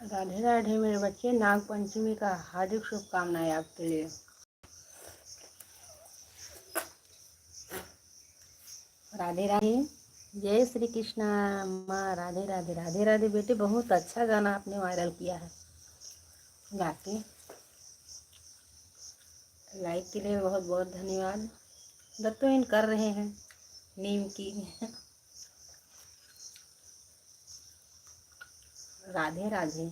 राधे राधे मेरे बच्चे, नाग पंचमी का हार्दिक शुभकामनाएं आपके लिए। राधे राधे, जय श्री कृष्णा। माँ राधे राधे। राधे राधे बेटे, बहुत अच्छा गाना आपने वायरल किया है गा के। लाइक के लिए बहुत बहुत धन्यवाद। दत्तोइन कर रहे हैं नीम की। राधे राधे।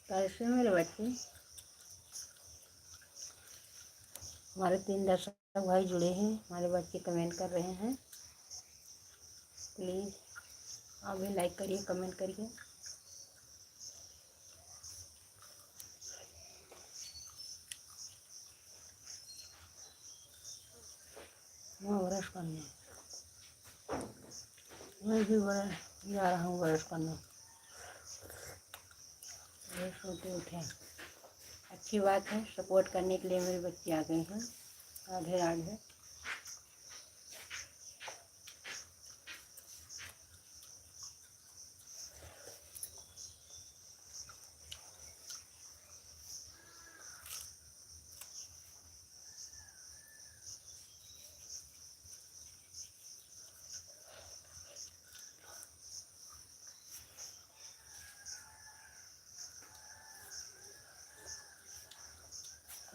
कैसे मेरे बच्चे? हमारे 3 दर्शक भाई जुड़े हैं, हमारे बच्चे कमेंट कर रहे हैं। प्लीज़ आप भी लाइक करिए, कमेंट करिए। मैं ब्रश करने, मैं भी जा रहा हूँ ब्रश करने। ये सोते उठे, अच्छी बात है। सपोर्ट करने के लिए मेरे बच्चे आ गए हैं। राधे राधे।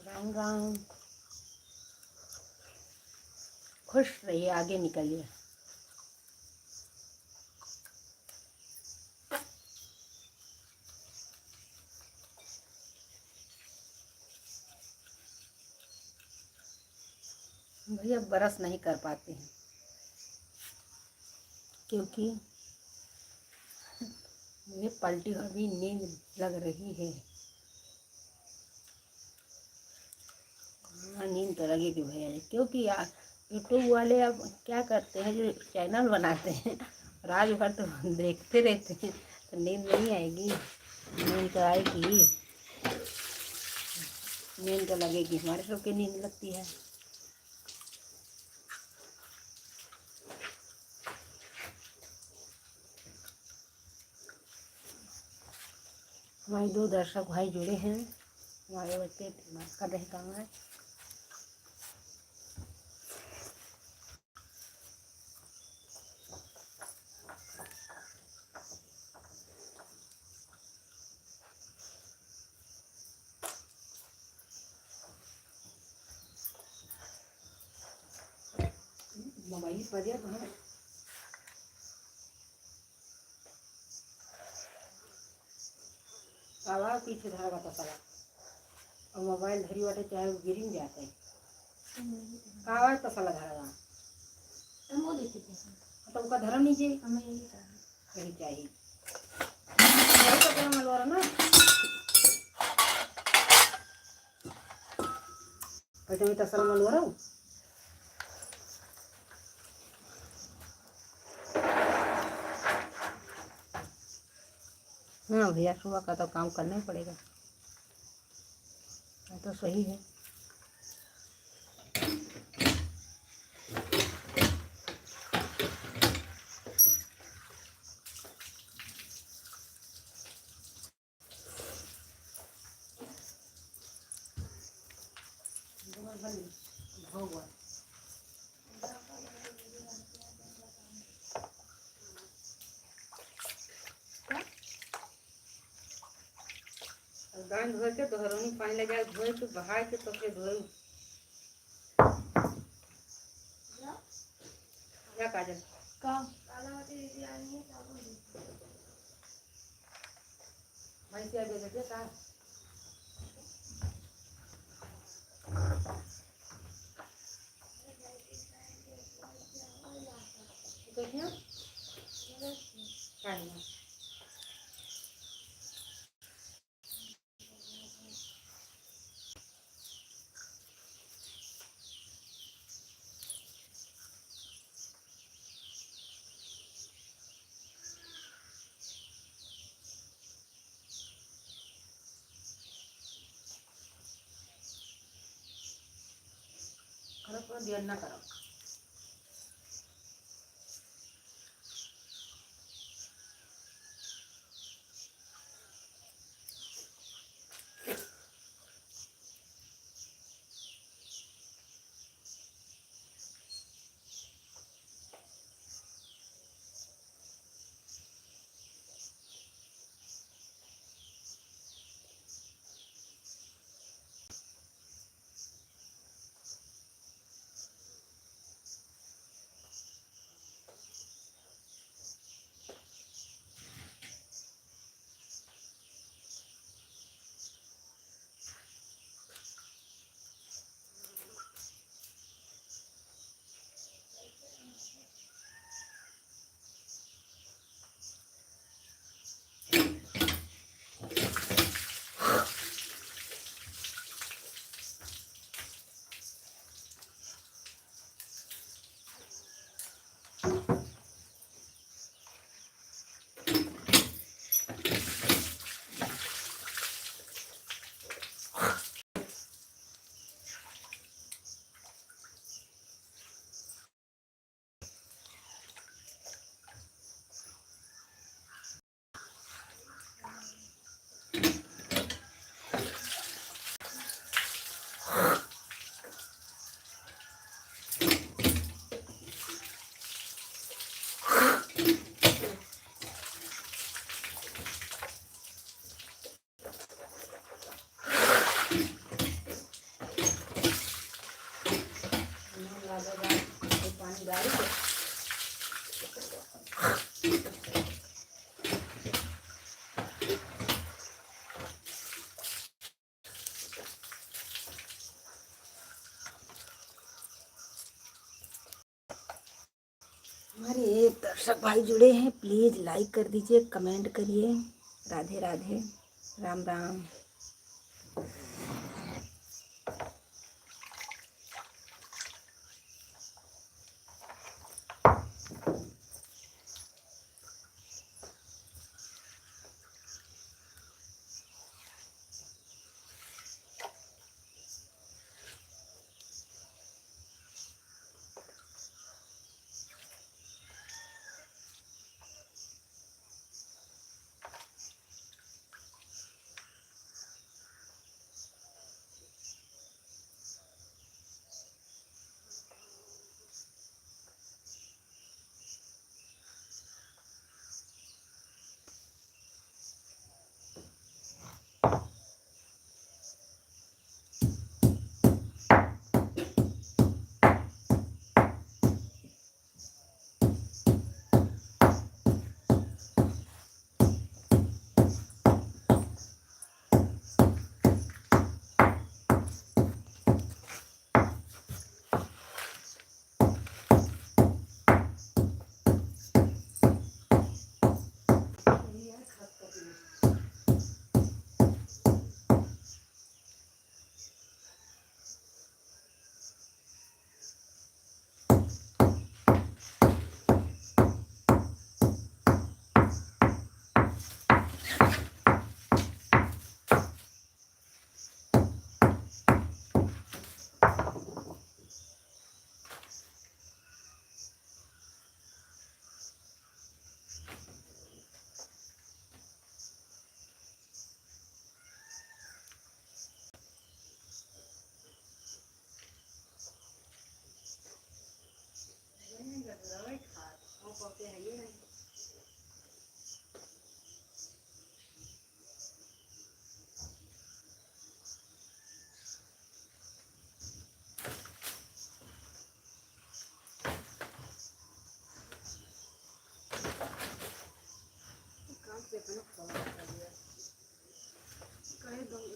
राम राम। खुश रहिए, आगे निकलिए। भैया ब्रश नहीं कर पाते हैं क्योंकि मुझे पलटी हुई नींद लग रही है। हाँ, नींद तो लगेगी भैया जी, क्योंकि यूट्यूब वाले अब क्या करते हैं, जो चैनल बनाते हैं रात भर तो देखते रहते हैं, तो नींद नहीं आएगी। नींद तो आएगी, नींद तो लगेगी। हमारे सबकी नींद लगती है। हमारे 2 दर्शक भाई जुड़े हैं, हमारे बच्चे कर रहे काम है। मोबाइल पर आवाज पीछे धारा पता चला, और मोबाइल धरी वाटे चाहे गिरी जाते हैं। आवाज पता लगा रहा तो उनका धर्म नीचे यही चाहिए। मलवा ना मैं तसल मलवा रहा हूँ। हाँ भैया, सुबह का तो काम करना ही पड़ेगा, तो सही है। दान धोए के दोहरौनी पानी लगा धोए के बहा के तो फिर धोए क्या काजल का भाई से आगे देखिए का देखिए काय ना खरं पण ध्यान ना करा पानी डाल के हमारे दर्शक भाई जुड़े हैं, प्लीज़ लाइक कर दीजिए, कमेंट करिए। राधे राधे, राम राम।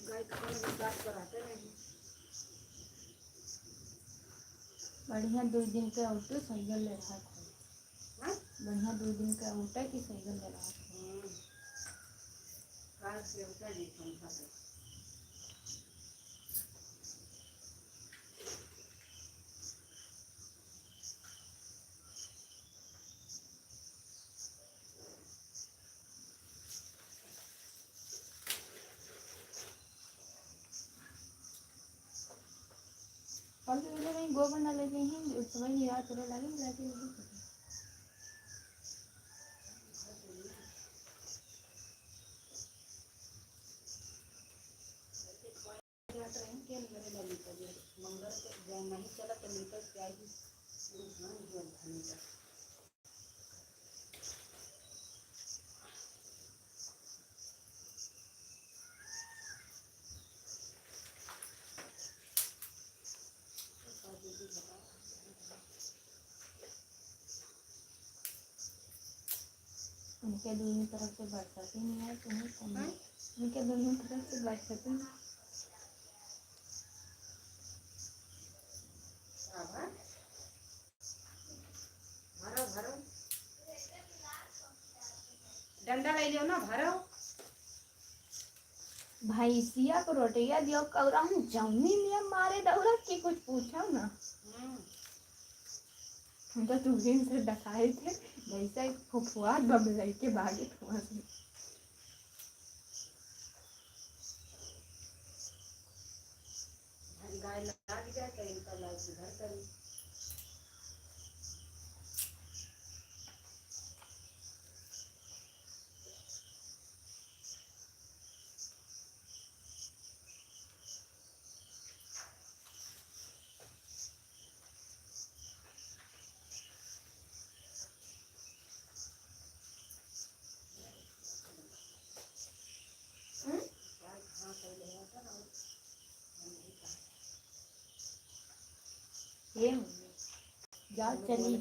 गाय का साफ कराते नहीं। बढ़िया 2 दिन का उठो साइकिल ले रहा था। बढ़िया 2 दिन का उठा कि साइकिल ले रहा था। काल से उठा नहीं पंखा पे। और तो बोले नहीं गोबर ना लगे हैं समझ नहीं रहा चलो लगे लगे मंगल के नहीं चला तो लीटर चाहिए। उनके दोनों तरफ से बरसात ही नहीं है तुम्हें कम उनके दोनों तरफ से बरसात ही डंडा ले जाओ ना भरो। भैंसिया को रोटिया दियो कौरा हूँ जमी लिया मारे दौड़ा कि कुछ पूछा ना हम तो तुझे से डकाए थे वैसा एक फुफुआ बबलाई के भागे वहां से गाय लगा जाए तो इनका लाल घर करी। ये जा चली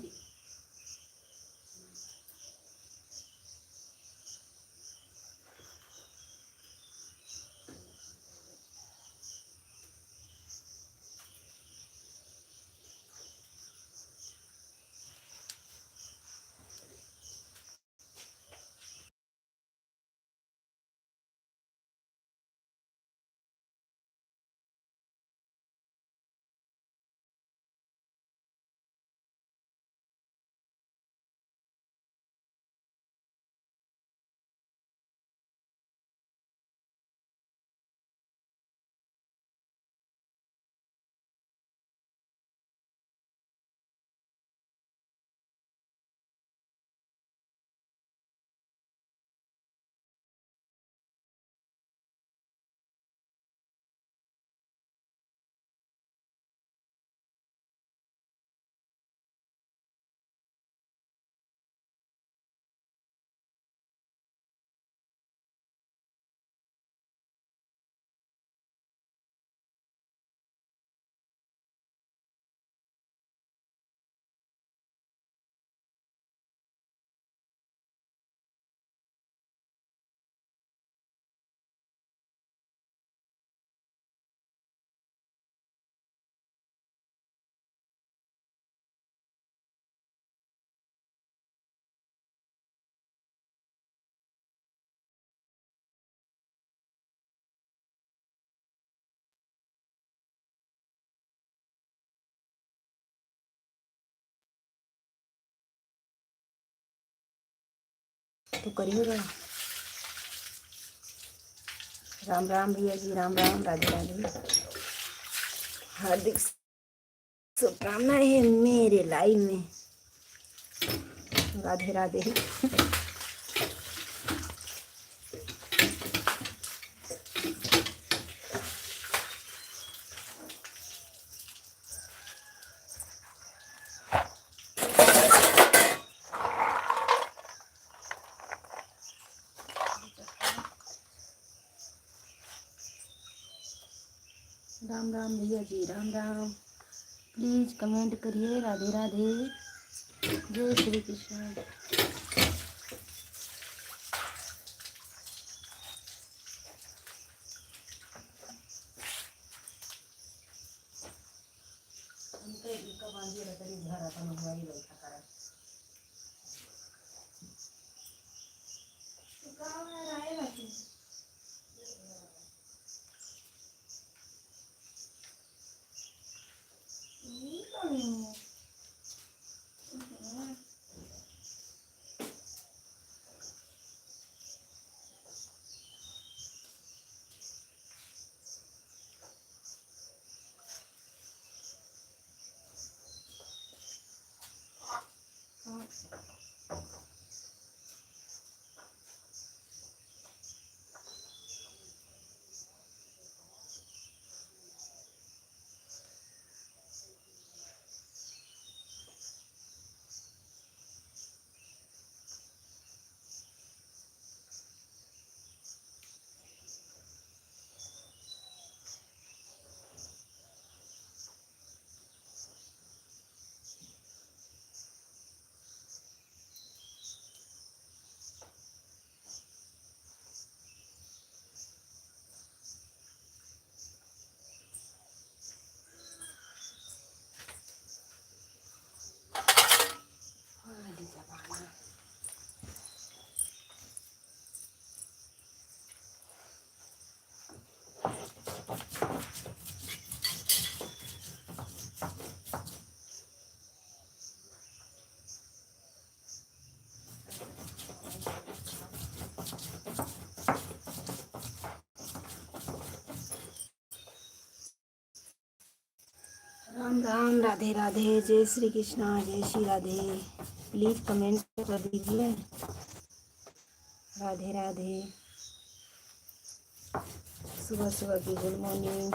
तो करियो राम राम भैया जी राम राम राधे राधे। हार्दिक शुभकामनाएं हैं मेरे लाइव में। राधे राधे। राम राम भैया जी राम राम। प्लीज कमेंट करिए राधे राधे जय श्री कृष्ण। इनका बांधिए तरी घर आता मोबाइल बैठा करा गाँव में रहेगा कि ये तो नहीं है। राम राम, राधे राधे, जय श्री कृष्णा, जय श्री राधे। प्लीज़ कमेंट कर दीजिए। राधे राधे, सुबह सुबह की गुड मॉर्निंग।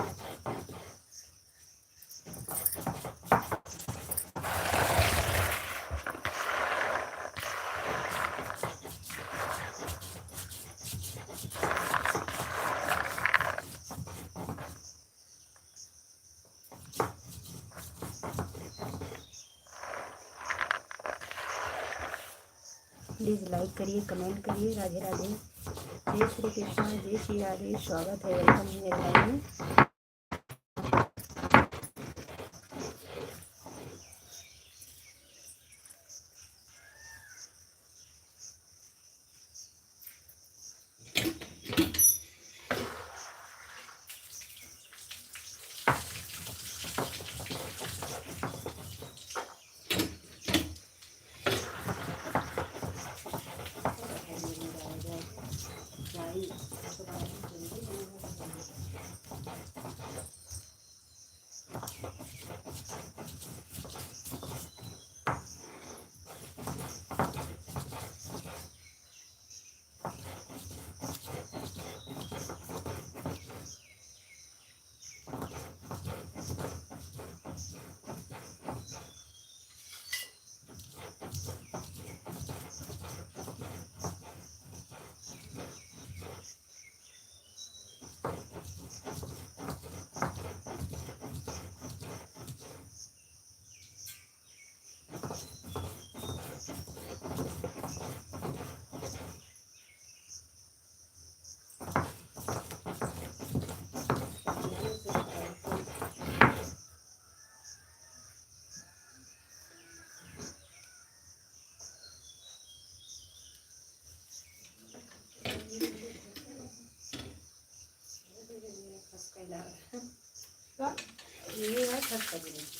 प्लीज़ लाइक करिए, कमेंट करिए। राधे राधे, जय श्री कृष्णा, जय श्री राधे। स्वागत है, वेलकम मेरे लाइव में। ये है खसखस।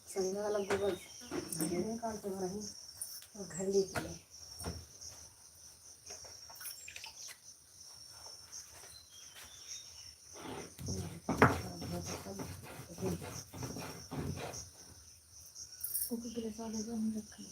संध्या वाला गोबर धनिया काटते हो रही और घर लेके गए। ऊपर गिलास वाले जो हम रखें